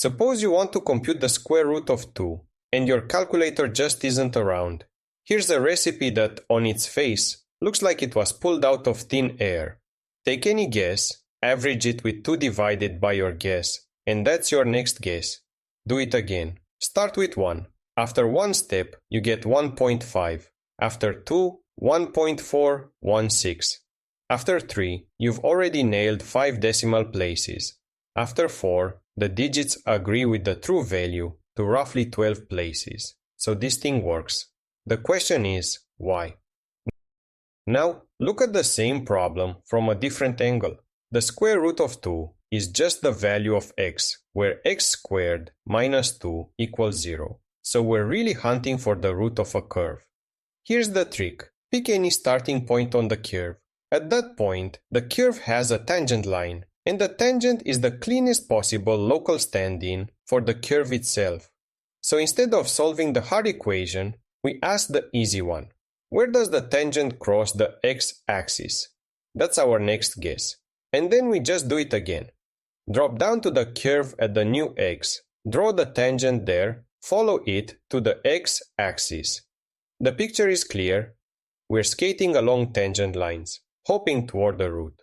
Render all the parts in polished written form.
Suppose you want to compute the square root of 2, and your calculator just isn't around. Here's a recipe that, on its face, looks like it was pulled out of thin air. Take any guess, average it with 2 divided by your guess, and that's your next guess. Do it again. Start with 1. After one step, you get 1.5. After 2, 1.416. After 3, you've already nailed 5 decimal places. After 4, the digits agree with the true value to roughly 12 places. So this thing works. The question is, why? Now, look at the same problem from a different angle. The square root of 2 is just the value of x, where x squared minus 2 equals 0. So we're really hunting for the root of a curve. Here's the trick. Pick any starting point on the curve. At that point, the curve has a tangent line, and the tangent is the cleanest possible local stand-in for the curve itself. So instead of solving the hard equation, we ask the easy one. Where does the tangent cross the x-axis? That's our next guess. And then we just do it again. Drop down to the curve at the new x, draw the tangent there, follow it to the x-axis. The picture is clear. We're skating along tangent lines, hoping toward the root.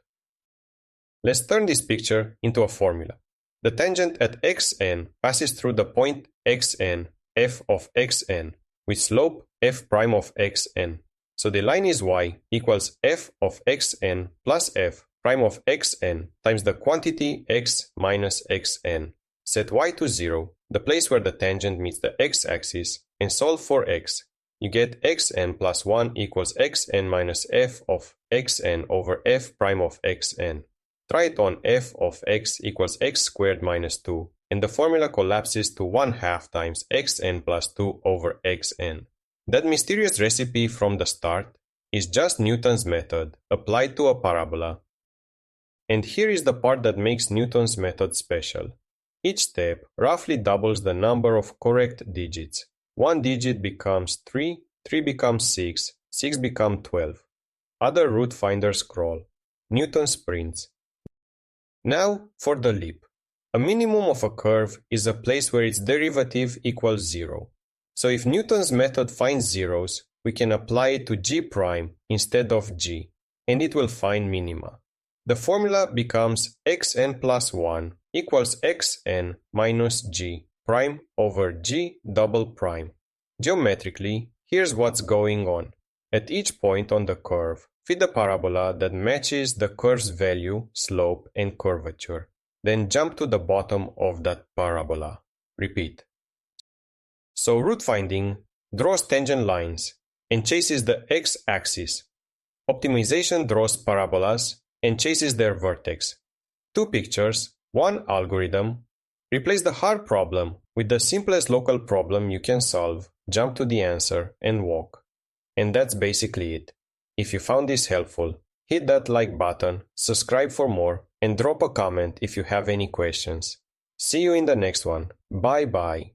Let's turn this picture into a formula. The tangent at xn passes through the point xn, f of xn, with slope f prime of xn. So the line is y equals f of xn plus f prime of xn times the quantity x minus xn. Set y to 0, the place where the tangent meets the x-axis, and solve for x. You get xn plus 1 equals xn minus f of xn over f prime of xn. Try it on f of x equals x squared minus 2, and the formula collapses to 1/2 times xn plus 2 over xn. That mysterious recipe from the start is just Newton's method applied to a parabola. And here is the part that makes Newton's method special. Each step roughly doubles the number of correct digits. 1 digit becomes 3, 3 becomes 6, 6 becomes 12. Other root finders crawl. Newton sprints. Now for the leap. A minimum of a curve is a place where its derivative equals 0. So if Newton's method finds zeros, we can apply it to g prime instead of g, and it will find minima. The formula becomes xn plus 1 equals xn minus g prime over g double prime. Geometrically, here's what's going on. At each point on the curve, fit a parabola that matches the curve's value, slope, and curvature. Then jump to the bottom of that parabola. Repeat. So root finding draws tangent lines and chases the x-axis. Optimization draws parabolas and chases their vertex. 2 pictures, 1 algorithm. Replace the hard problem with the simplest local problem you can solve, jump to the answer, and walk. And that's basically it. If you found this helpful, hit that like button, subscribe for more, and drop a comment if you have any questions. See you in the next one. Bye bye.